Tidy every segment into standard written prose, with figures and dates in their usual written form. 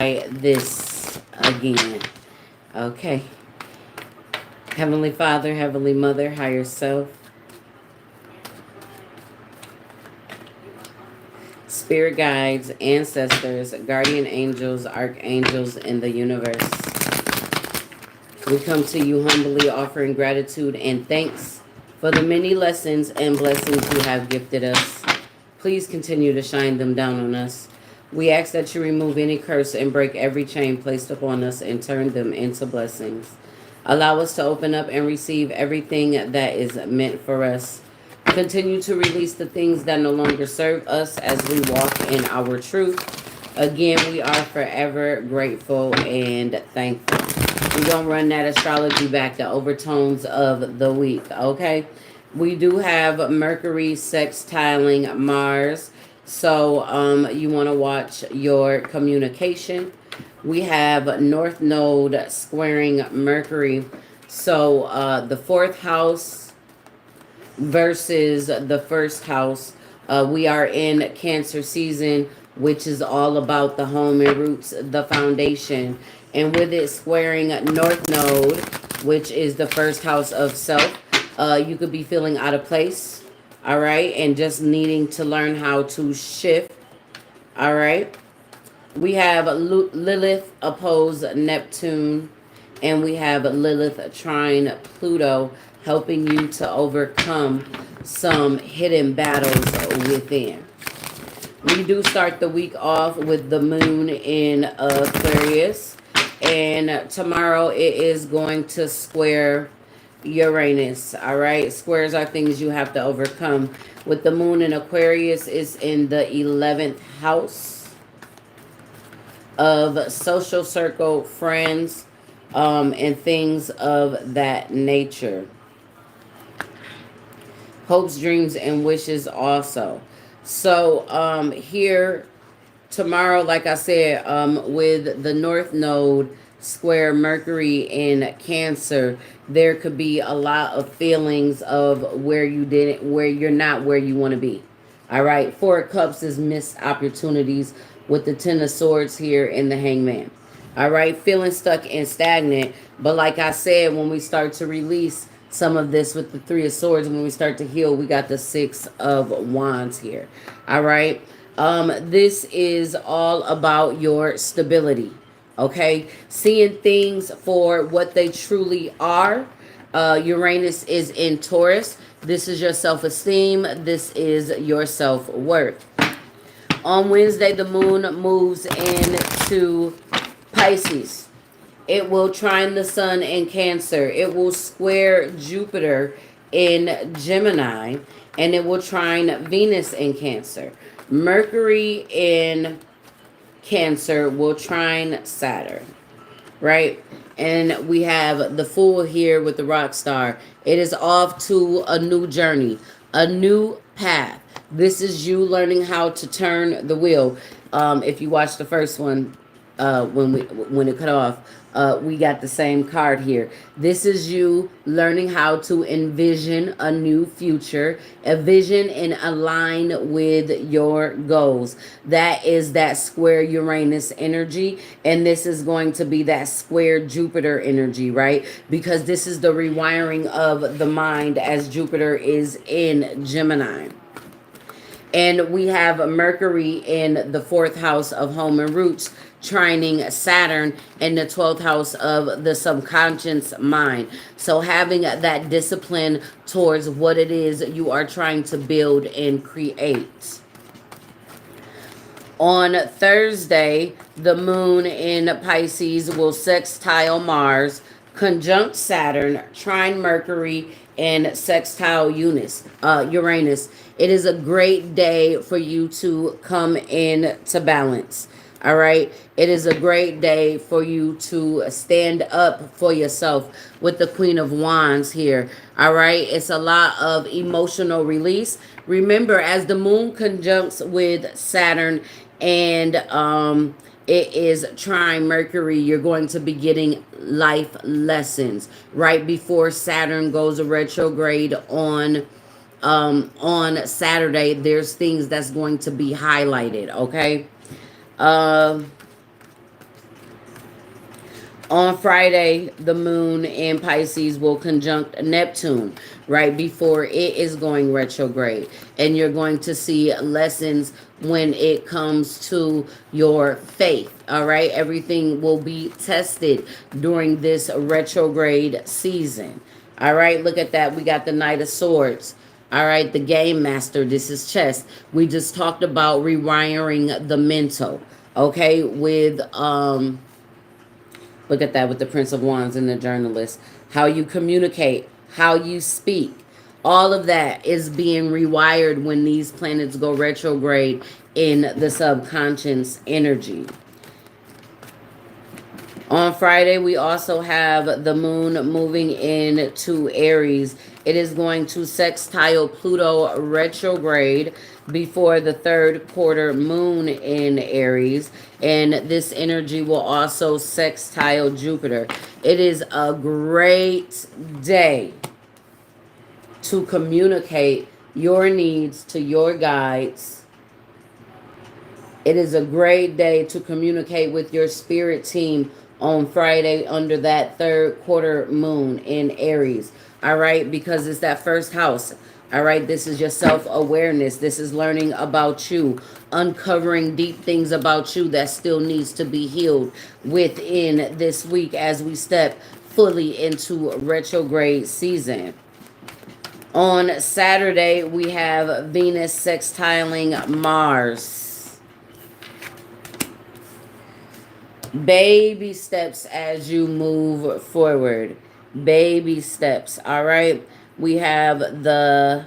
try this again. Okay. Heavenly Father, Heavenly Mother, higher self, spirit guides, ancestors, guardian angels, archangels in the universe. We come to you humbly offering gratitude and thanks for the many lessons and blessings you have gifted us. Please continue to shine them down on us. We ask that you remove any curse and break every chain placed upon us and turn them into blessings. Allow us to open up and receive everything that is meant for us. Continue to release the things that no longer serve us as we walk in our truth. Again, we are forever grateful and thankful. We're going to run that astrology back, the overtones of the week, okay? We do have Mercury sextiling Mars, so you want to watch your communication. We have North Node squaring Mercury, so the fourth house versus the first house. We are in Cancer season, which is all about the home and roots, the foundation. And with it squaring North Node, which is the first house of self, you could be feeling out of place, all right? And just needing to learn how to shift, all right? We have Lilith oppose Neptune, and we have Lilith trine Pluto, helping you to overcome some hidden battles within. We do start the week off with the moon in Aquarius, and tomorrow it is going to square Uranus, all right? Squares are things you have to overcome. With the moon in Aquarius, is in the 11th house of social circle, friends, and things of that nature. Hopes, dreams, and wishes also. So here tomorrow, like I said, with the North Node square Mercury in Cancer, there could be a lot of feelings of where you're not where you want to be. All right. Four of Cups is missed opportunities with the Ten of Swords here in the Hangman. All right. Feeling stuck and stagnant. But like I said, when we start to release some of this with the Three of Swords, when we start to heal, we got the Six of Wands here. All right. This is all about your stability. Okay. Seeing things for what they truly are. Uranus is in Taurus. This is your self-esteem. This is your self-worth. On Wednesday, the moon moves into Pisces. It will trine the sun in Cancer. It will square Jupiter in Gemini. And it will trine Venus in Cancer. Mercury in Cancer will trine Saturn. Right? And we have the Fool here with the Rock Star. It is off to a new journey, a new path. This is you learning how to turn the wheel. If you watch the first one, when it cut off, we got the same card here. This is you learning how to envision a new future, a vision and align with your goals. That is that square Uranus energy, and this is going to be that square Jupiter energy, right? Because this is the rewiring of the mind as Jupiter is in Gemini. And we have Mercury in the 4th house of home and roots, trining Saturn in the 12th house of the subconscious mind. So having that discipline towards what it is you are trying to build and create. On Thursday, the moon in Pisces will sextile Mars, conjunct Saturn, trine Mercury, and sextile Uranus. It is a great day for you to come into balance. All right. It is a great day for you to stand up for yourself with the Queen of Wands here. All right. It's a lot of emotional release. Remember, as the moon conjuncts with Saturn and it is trine Mercury, you're going to be getting life lessons right before Saturn goes a retrograde on Saturday. There's things that's going to be highlighted. Okay. On Friday, the moon in Pisces will conjunct Neptune right before it is going retrograde. And you're going to see lessons when it comes to your faith. All right. Everything will be tested during this retrograde season. All right. Look at that. We got the Knight of Swords. All right. The Game Master. This is chess. We just talked about rewiring the mental. Okay. Look at that with the Prince of Wands and the Journalist. How you communicate, how you speak. All of that is being rewired when these planets go retrograde in the subconscious energy. On Friday, we also have the moon moving into Aries. It is going to sextile Pluto retrograde before the third quarter moon in Aries. And this energy will also sextile Jupiter. It is a great day to communicate your needs to your guides. It is a great day to communicate with your spirit team on Friday under that third quarter moon in Aries. All right, because it's that first house. All right, this is your self-awareness. This is learning about you, uncovering deep things about you that still needs to be healed within this week as we step fully into retrograde season. On Saturday, we have Venus sextiling Mars. Baby steps as you move forward. Baby steps, all right? We have the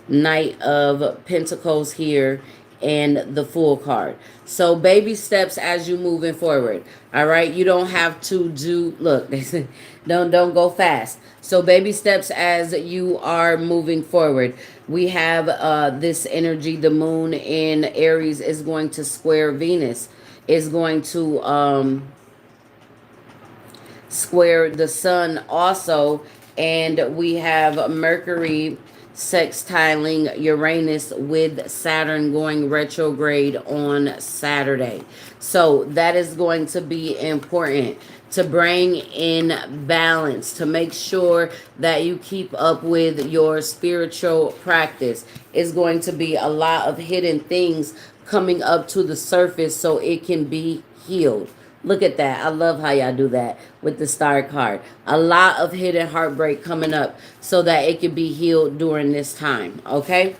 Knight of Pentacles here and the Fool card. So baby steps as you moving forward, all right? You don't have to do, look, don't go fast. So baby steps as you are moving forward. We have this energy, the moon in Aries is going to square Venus. Is going to square the sun also. And we have Mercury sextiling Uranus with Saturn going retrograde on Saturday. So that is going to be important to bring in balance, to make sure that you keep up with your spiritual practice. It's going to be a lot of hidden things coming up to the surface so it can be healed. Look at that. I love how y'all do that with the star card. A lot of hidden heartbreak coming up so that it can be healed during this time. Okay?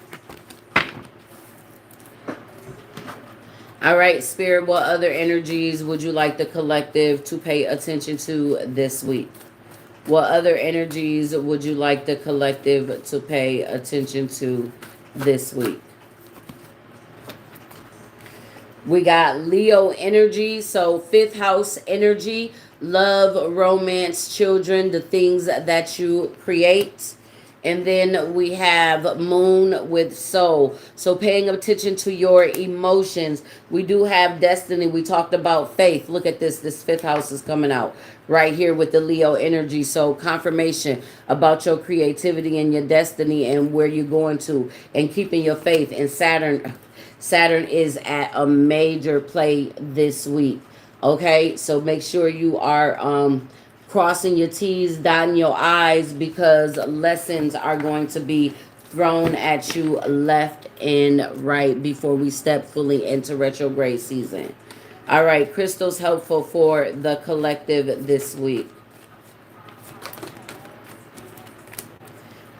All right, Spirit, what other energies would you like the collective to pay attention to this week? What other energies would you like the collective to pay attention to this week? We got Leo energy, so fifth house energy, love, romance, children, the things that you create. And then we have moon with soul. So paying attention to your emotions. We do have destiny. We talked about faith. Look at this. This fifth house is coming out right here with the Leo energy. So confirmation about your creativity and your destiny and where you're going to and keeping your faith. And Saturn is at a major play this week. Okay, so make sure you are crossing your T's, dotting your I's, because lessons are going to be thrown at you left and right before we step fully into retrograde season. All right, crystals helpful for the collective this week.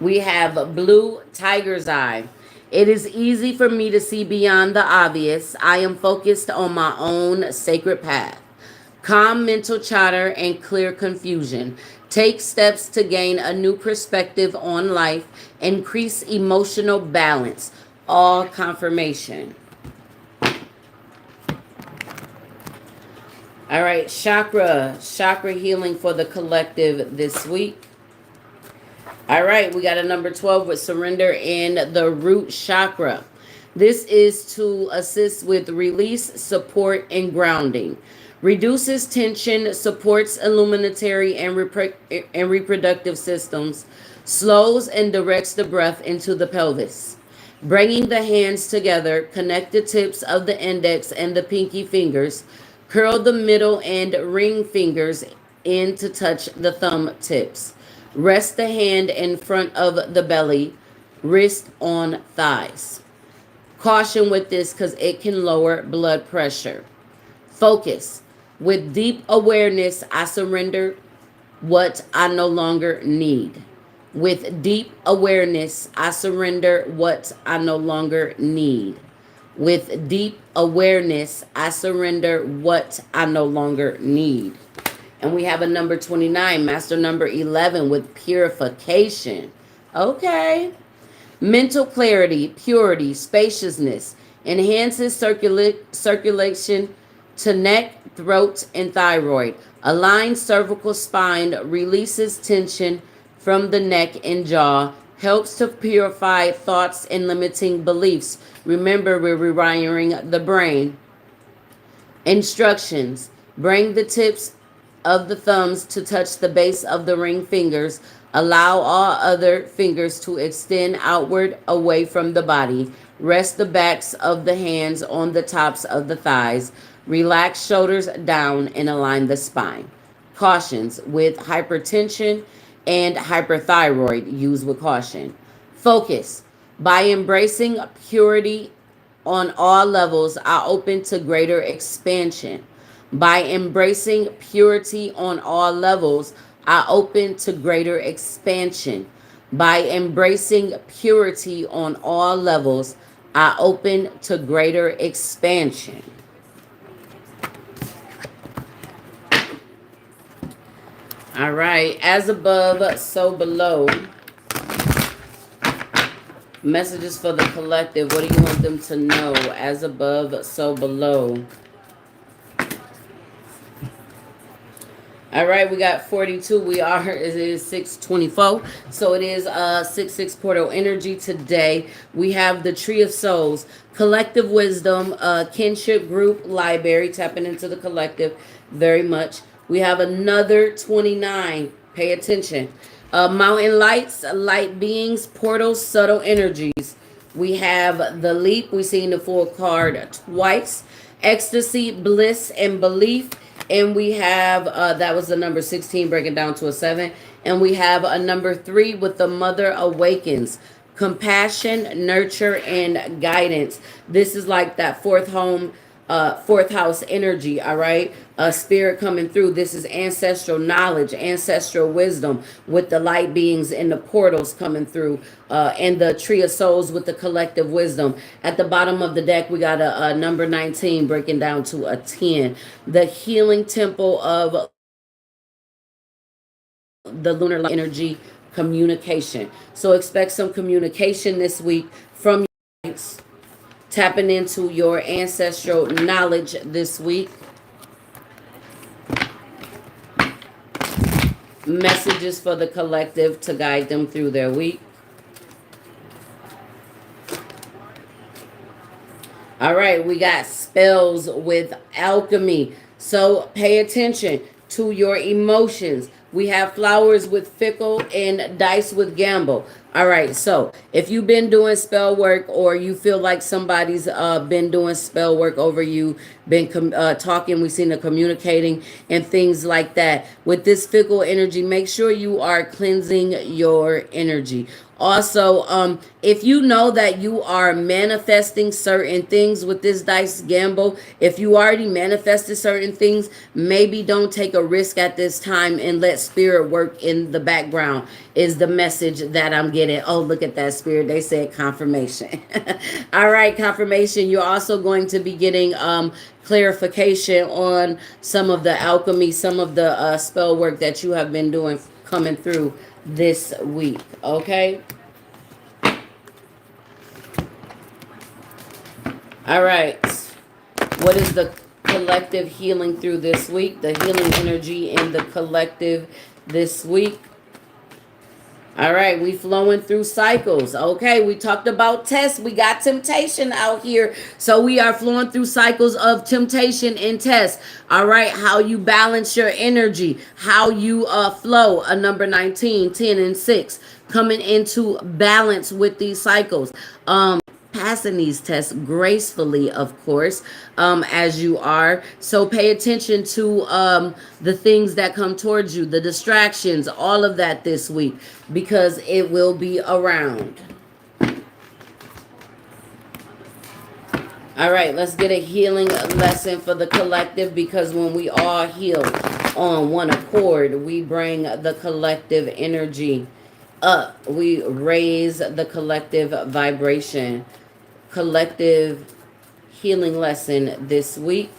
We have blue tiger's eye. It is easy for me to see beyond the obvious. I am focused on my own sacred path. Calm mental chatter and clear confusion. Take steps to gain a new perspective on life. Increase emotional balance. All confirmation. All right, chakra healing for the collective this week. All right, we got a number 12 with surrender in the root chakra. This is to assist with release, support, and grounding. Reduces tension, supports illuminatory and reproductive systems, slows and directs the breath into the pelvis. Bringing the hands together, connect the tips of the index and the pinky fingers. Curl the middle and ring fingers in to touch the thumb tips. Rest the hand in front of the belly, wrist on thighs. Caution with this because it can lower blood pressure. Focus. With deep awareness, I surrender what I no longer need. With deep awareness, I surrender what I no longer need. With deep awareness, I surrender what I no longer need. And we have a number 29, master number 11 with purification. Okay. Mental clarity, purity, spaciousness, enhances circulation to neck, throat, and thyroid. Aligns cervical spine, releases tension from the neck and jaw, helps to purify thoughts and limiting beliefs. Remember, we're rewiring the brain. Instructions. Bring the tips of the thumbs to touch the base of the ring fingers. Allow all other fingers to extend outward away from the body. Rest the backs of the hands on the tops of the thighs. Relax shoulders down and align the spine. Cautions with hypertension and hyperthyroid, use with caution. Focus. By embracing purity on all levels, I open to greater expansion. By embracing purity on all levels, I open to greater expansion. By embracing purity on all levels, I open to greater expansion. All right, as above, so below. Messages for the collective. What do you want them to know? As above, so below. All right, we got 42. It is 6:24. So it is 6/6 portal energy today. We have the Tree of Souls, collective wisdom, kinship group library, tapping into the collective very much. We have another 29. Pay attention. Mountain lights, light beings, portals, subtle energies. We have the leap. We've seen the full card twice. Ecstasy, bliss, and belief. And we have, that was the number 16, breaking down to a 7. And we have a number 3 with the Mother Awakens. Compassion, nurture, and guidance. This is like that fourth house energy, all right? Spirit coming through. This is ancestral knowledge, ancestral wisdom with the light beings and the portals coming through, and the Tree of Souls with the collective wisdom. At the bottom of the deck, we got a number 19 breaking down to a 10. The healing temple of the lunar light energy, communication. So expect some communication this week from your guides. Tapping into your ancestral knowledge this week. Messages for the collective to guide them through their week. All right, we got spells with alchemy. So pay attention to your emotions. We have flowers with fickle and dice with gamble. All right, so if you've been doing spell work or you feel like somebody's been doing spell work over you, been talking, we've seen the communicating and things like that. With this fickle energy, make sure you are cleansing your energy. Also, if you know that you are manifesting certain things with this dice gamble, if you already manifested certain things, maybe don't take a risk at this time and let spirit work in the background is the message that I'm getting. Oh, look at that, spirit. They said confirmation. All right, confirmation. You're also going to be getting clarification on some of the alchemy, some of the spell work that you have been doing coming through this week. Okay. All right. What is the collective healing through this week? The healing energy in the collective this week. All right, we flowing through cycles. Okay, we talked about tests. We got temptation out here. So we are flowing through cycles of temptation and tests. All right, how you balance your energy, how you flow. A number 19, 10, and 6 coming into balance with these cycles. passing these tests gracefully, of course, as you are. So pay attention to the things that come towards you, the distractions, all of that this week, because it will be around. All right, let's get a healing lesson for the collective, because when we all heal on one accord, we bring the collective energy up. We raise the collective vibration. Collective healing lesson this week.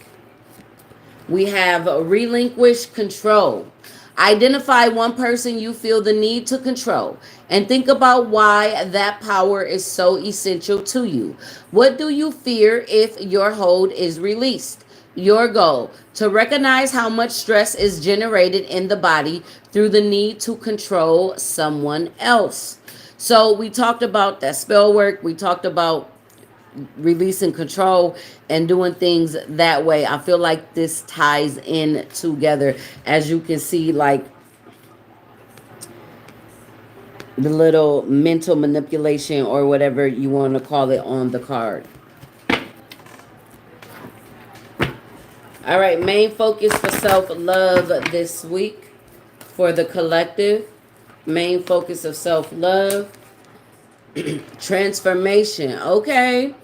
We have relinquish control. Identify one person you feel the need to control and think about why that power is so essential to you. What do you fear if your hold is released? Your goal: to recognize how much stress is generated in the body through the need to control someone else. So, we talked about that spell work. We talked about releasing control and doing things that way. I feel like this ties in together, as you can see, like the little mental manipulation or whatever you want to call it on the card. All right, main focus for self-love this week for the collective. Main focus of self-love. Transformation. Okay.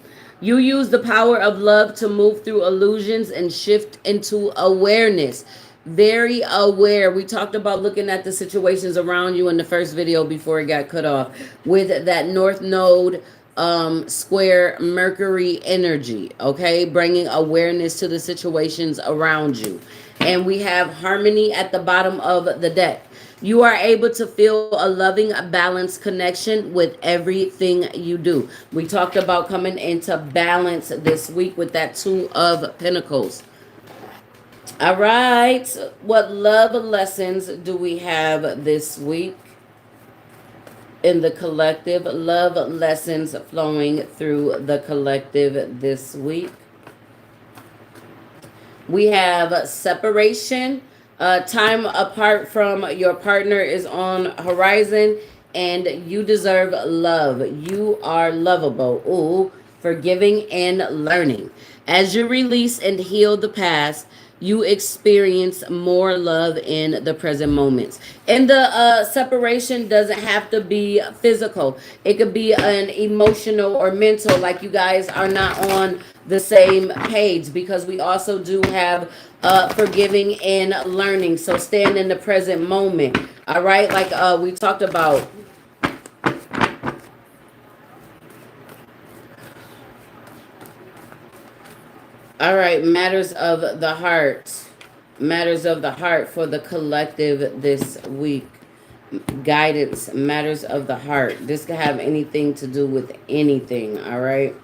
You use the power of love to move through illusions and shift into awareness. Very aware. We talked about looking at the situations around you in the first video before it got cut off, with that North Node square Mercury energy. Okay. Bringing awareness to the situations around you. And we have harmony at the bottom of the deck. You are able to feel a loving, balanced connection with everything you do. We talked about coming into balance this week with that Two of Pentacles. All right. What love lessons do we have this week in the collective? Love lessons flowing through the collective this week. We have separation. Time apart from your partner is on horizon, and you deserve love. You are lovable. Ooh, forgiving and learning. As you release and heal the past, you experience more love in the present moments. And the separation doesn't have to be physical. It could be an emotional or mental, like you guys are not on the same page, because we also do have forgiving and learning. So stand in the present moment. All right, like we talked about. All right, matters of the heart. Matters of the heart for the collective this week. Guidance, matters of the heart. This could have anything to do with anything, all right?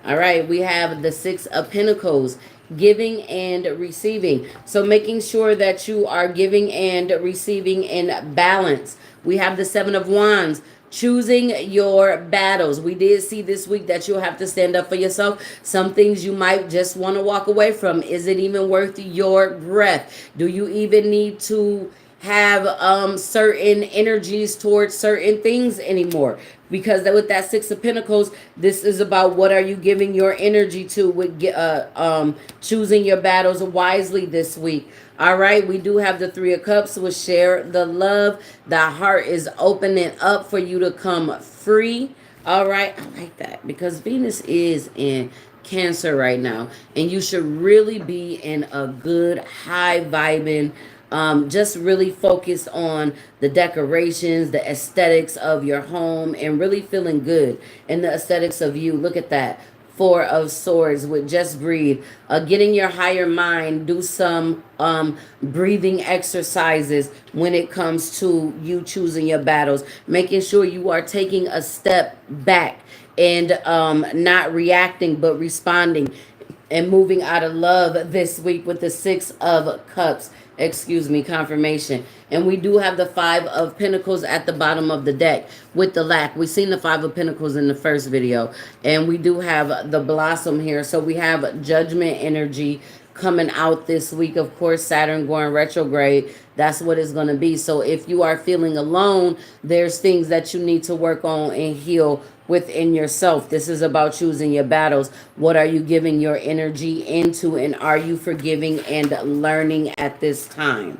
All right, we have the Six of Pentacles, giving and receiving. So making sure that you are giving and receiving in balance. We have the Seven of Wands, choosing your battles. We did see this week that you'll have to stand up for yourself. Some things you might just want to walk away from. Is it even worth your breath? Do you even need to have certain energies towards certain things anymore? Because with that Six of Pentacles, this is about what are you giving your energy to with choosing your battles wisely this week. All right, we do have the Three of Cups, which share the love. The heart is opening up for you to come free. All right, I like that, because Venus is in Cancer right now, and you should really be in a good, high vibing, just really focused on the decorations, the aesthetics of your home, and really feeling good in the aesthetics of you. Look at that. Four of Swords with just breathe. Getting your higher mind, do some breathing exercises when it comes to you choosing your battles. Making sure you are taking a step back and not reacting but responding, and moving out of love this week with the Six of Cups. Excuse me, confirmation. And we do have the Five of Pentacles at the bottom of the deck with the lack. We've seen the Five of Pentacles in the first video. And we do have the Blossom here. So we have judgment energy coming out this week. Of course, Saturn going retrograde, that's what it's going to be. So if you are feeling alone, there's things that you need to work on and heal within yourself. This is about choosing your battles. What are you giving your energy into, and are you forgiving and learning at this time?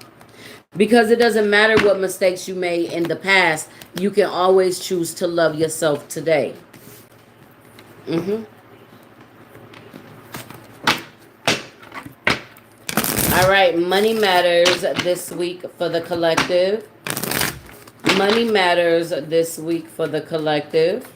Because it doesn't matter what mistakes you made in the past, you can always choose to love yourself today. All right, money matters this week for the collective. Money matters this week for the collective.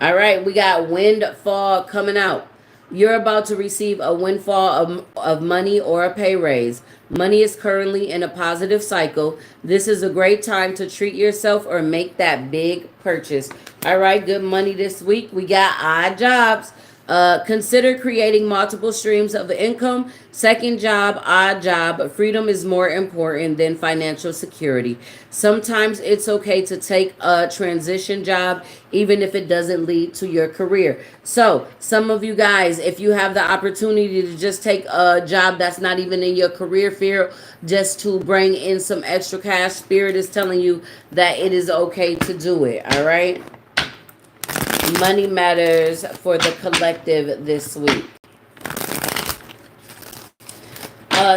All right, we got windfall coming out. You're about to receive a windfall of money or a pay raise. Money is currently in a positive cycle. This is a great time to treat yourself or make that big purchase. All right, good money this week. We got odd jobs. Consider creating multiple streams of income. Second job, odd job. Freedom is more important than financial security. Sometimes it's okay to take a transition job, even if it doesn't lead to your career. So, some of you guys, if you have the opportunity to just take a job that's not even in your career field, just to bring in some extra cash, Spirit is telling you that it is okay to do it. All right. Money matters for the collective this week.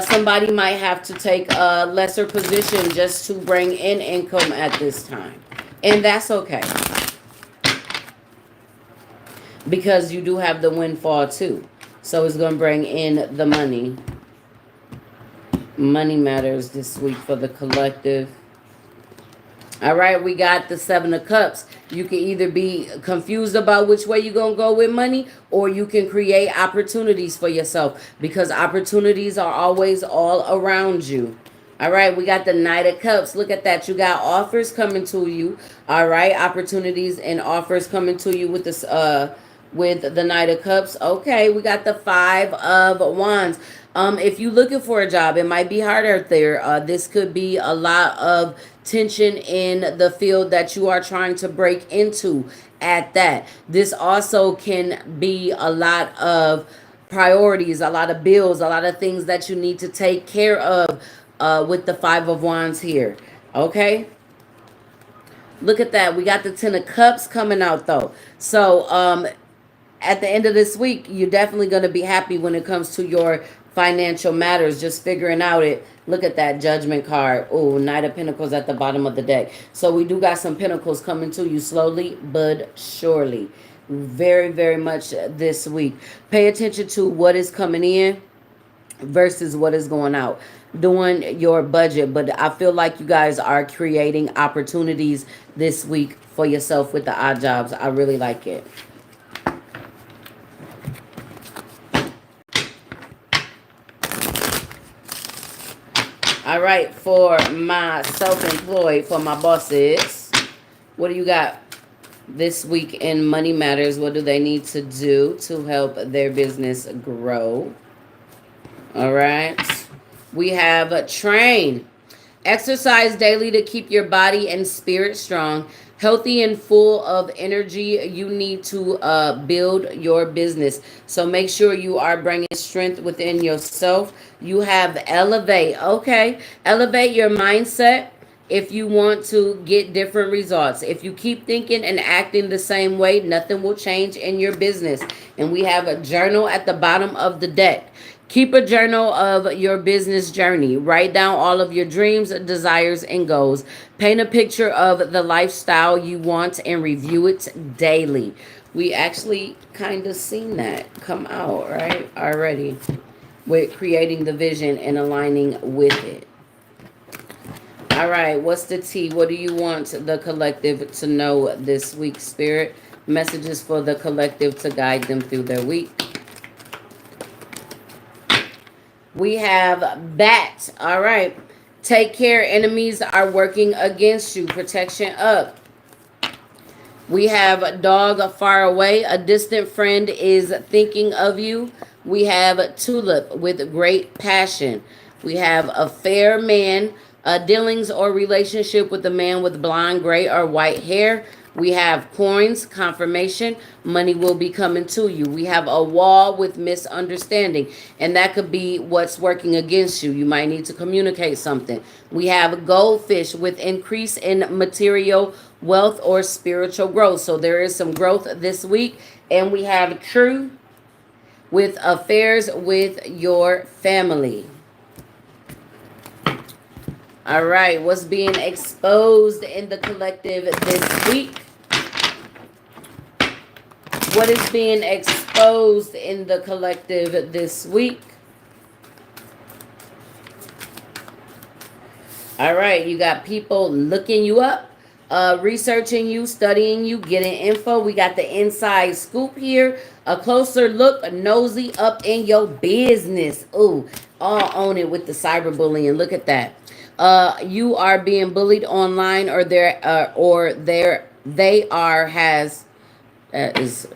Somebody might have to take a lesser position just to bring in income at this time. And that's okay. Because you do have the windfall too. So it's going to bring in the money. Money matters this week for the collective. All right, we got the Seven of Cups. You can either be confused about which way you're going to go with money, or you can create opportunities for yourself, because opportunities are always all around you. All right, we got the Knight of Cups. Look at that. You got offers coming to you. All right, opportunities and offers coming to you with this with the Knight of Cups. Okay, we got the Five of Wands. If you're looking for a job, it might be hard out there. This could be a lot of tension in the field that you are trying to break into at that. This also can be a lot of priorities, a lot of bills, a lot of things that you need to take care of with the Five of Wands here. Okay? Look at that. We got the Ten of Cups coming out though. So at the end of this week, you're definitely going to be happy when it comes to your financial matters, just figuring out it. Look at that Judgment card. Oh, Knight of Pentacles at the bottom of the deck. So we do got some pentacles coming to you slowly but surely. Very, very much this week. Pay attention to what is coming in versus what is going out. Doing your budget. But I feel like you guys are creating opportunities this week for yourself with the odd jobs. I really like it. All right, for my self-employed, for my bosses, what do you got this week in Money Matters? What do they need to do to help their business grow? All right. We have train. Exercise daily to keep your body and spirit strong, healthy and full of energy. You need to build your business. So make sure you are bringing strength within yourself. You have elevate. Okay. Elevate your mindset if you want to get different results. If you keep thinking and acting the same way, nothing will change in your business. And we have a journal at the bottom of the deck. Keep a journal of your business journey. Write down all of your dreams, desires, and goals. Paint a picture of the lifestyle you want and review it daily. We actually kind of seen that come out, right? Already. With creating the vision and aligning with it. All right, what's the T? What do you want the collective to know this week, Spirit? Messages for the collective to guide them through their week. We have Bat. All right. Take care. Enemies are working against you. Protection up. We have Dog far away. A distant friend is thinking of you. We have Tulip with great passion. We have a fair man. Dealings or relationship with a man with blonde, gray, or white hair. We have coins, confirmation, money will be coming to you. We have a wall with misunderstanding, and that could be what's working against you. You might need to communicate something. We have goldfish with increase in material wealth or spiritual growth. So there is some growth this week. And we have true with affairs with your family. All right, what's being exposed in the collective this week? What is being exposed in the collective this week? All right, you got people looking you up, researching you, studying you, getting info. We got the inside scoop here. A closer look, a nosy up in your business. Ooh, all on it with the cyberbullying. Look at that. You are being bullied online, or they are has that is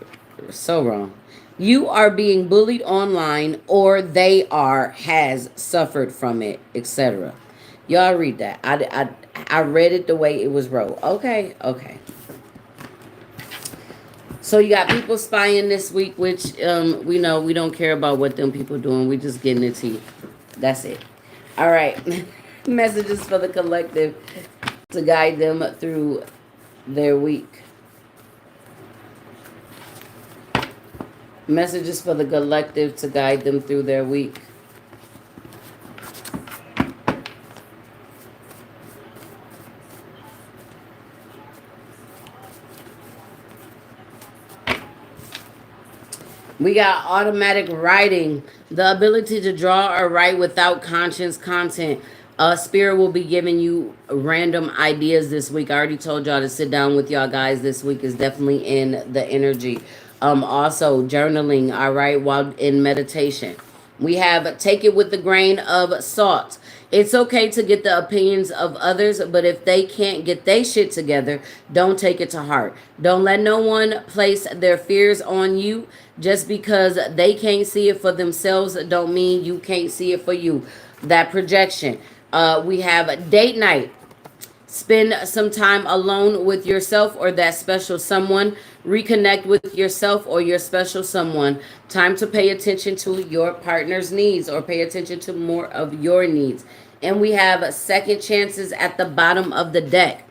so wrong. You are being bullied online, or they are has suffered from it, etc. Y'all read that. I read it the way it was wrote. Okay, okay. So you got people spying this week, which we know we don't care about what them people doing. We just getting it to you. That's it. All right. Messages for the collective to guide them through their week. Messages for the collective to guide them through their week. We got automatic writing, the ability to draw or write without conscious content. Spirit will be giving you random ideas this week. I already told y'all to sit down with y'all guys this week is definitely in the energy. Also journaling, all right, while in meditation. We have take it with a grain of salt. It's okay to get the opinions of others, but if they can't get their shit together, don't take it to heart. Don't let no one place their fears on you. Just because they can't see it for themselves don't mean you can't see it for you. That projection. We have date night. Spend some time alone with yourself or that special someone. Reconnect with yourself or your special someone. Time to pay attention to your partner's needs or pay attention to more of your needs. And we have second chances at the bottom of the deck.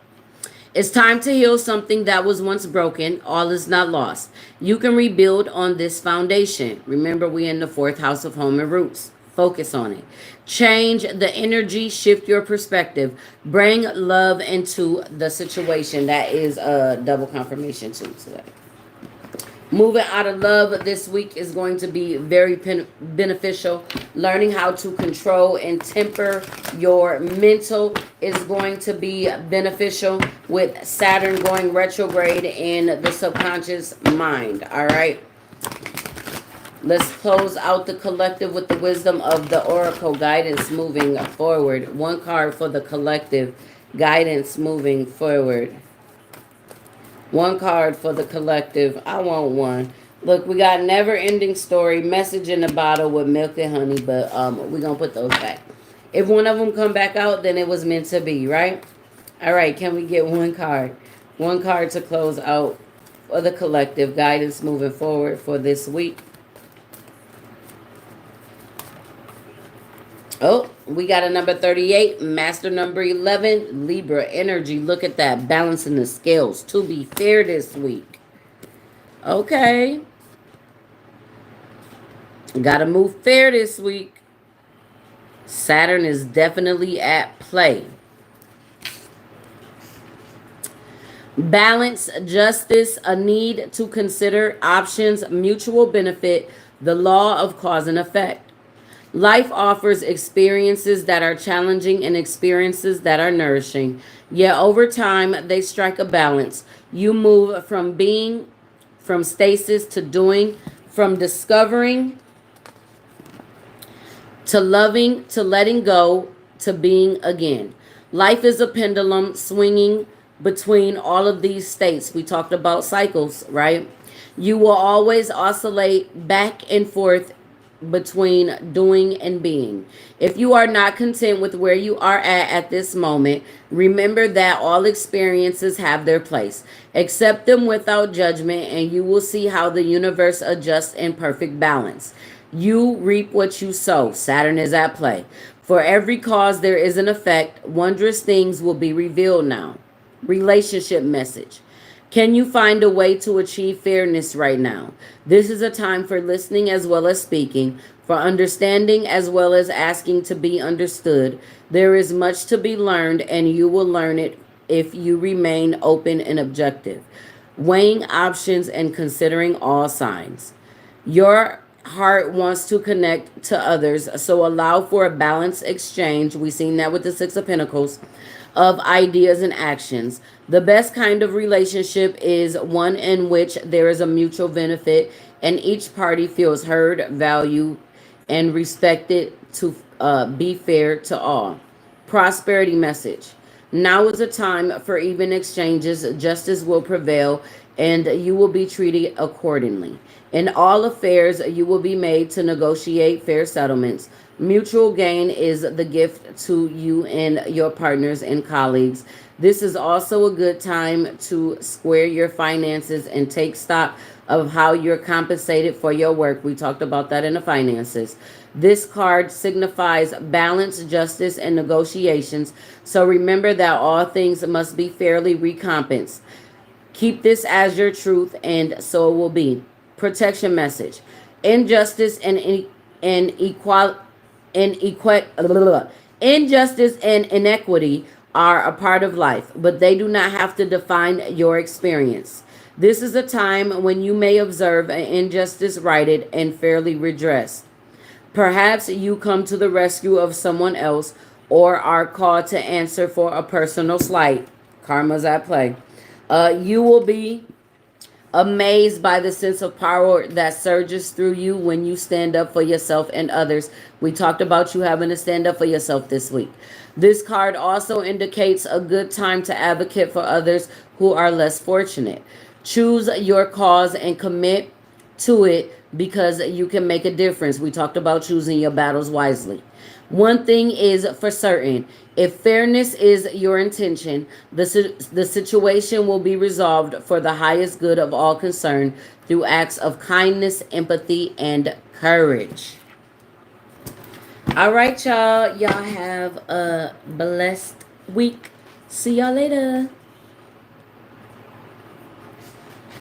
It's time to heal something that was once broken. All is not lost. You can rebuild on this foundation. Remember, we in the fourth house of home and roots. Focus on it. Change the energy, shift your perspective. Bring love into the situation. That is a double confirmation too today. Moving out of love this week is going to be very beneficial. Learning how to control and temper your mental is going to be beneficial with Saturn going retrograde in the subconscious mind. All right. Let's close out the collective with the wisdom of the oracle guidance moving forward. One card for the collective guidance moving forward. One card for the collective. I want one. Look, we got never ending story, message in the bottle with milk and honey, but we're going to put those back. If one of them come back out, then it was meant to be, right? All right, can we get one card? One card to close out for the collective guidance moving forward for this week. Oh, we got a number 38, master number 11, Libra energy. Look at that, balancing the scales to be fair this week. Okay. Got to move fair this week. Saturn is definitely at play. Balance, justice, a need to consider options, mutual benefit, the law of cause and effect. Life offers experiences that are challenging and experiences that are nourishing. Yet over time, they strike a balance. You move from being, from stasis to doing, from discovering to loving, to letting go, to being again. Life is a pendulum swinging between all of these states. We talked about cycles, right? You will always oscillate back and forth between doing and being. If you are not content with where you are at this moment, remember that all experiences have their place. Accept them without judgment, and you will see how the universe adjusts in perfect balance. You reap what you sow. Saturn is at play. For every cause, there is an effect. Wondrous things will be revealed now. Relationship message. Can you find a way to achieve fairness right now? This is a time for listening as well as speaking, for understanding as well as asking to be understood. There is much to be learned, and you will learn it if you remain open and objective, weighing options and considering all signs. Your heart wants to connect to others, so allow for a balanced exchange. We've seen that with the Six of Pentacles, of ideas and actions. The best kind of relationship is one in which there is a mutual benefit and each party feels heard, valued, and respected to be fair to all. Prosperity message. Now is a time for even exchanges. Justice will prevail and you will be treated accordingly. In all affairs, you will be made to negotiate fair settlements. Mutual gain is the gift to you and your partners and colleagues. This is also a good time to square your finances and take stock of how you're compensated for your work. We talked about that in the finances. This card signifies balance, justice, and negotiations. So remember that all things must be fairly recompensed. Keep this as your truth, and so it will be. Protection message. Injustice and equal and injustice and inequity are a part of life, but they do not have to define your experience. This is a time when you may observe an injustice righted and fairly redressed. Perhaps you come to the rescue of someone else or are called to answer for a personal slight. Karma's at play. You will be amazed by the sense of power that surges through you when you stand up for yourself and others. We talked about you having to stand up for yourself this week. This card also indicates a good time to advocate for others who are less fortunate. Choose your cause and commit to it because you can make a difference. We talked about choosing your battles wisely. One thing is for certain, if fairness is your intention, the situation will be resolved for the highest good of all concerned through acts of kindness, empathy, and courage. All right, y'all. Y'all have a blessed week. See y'all later.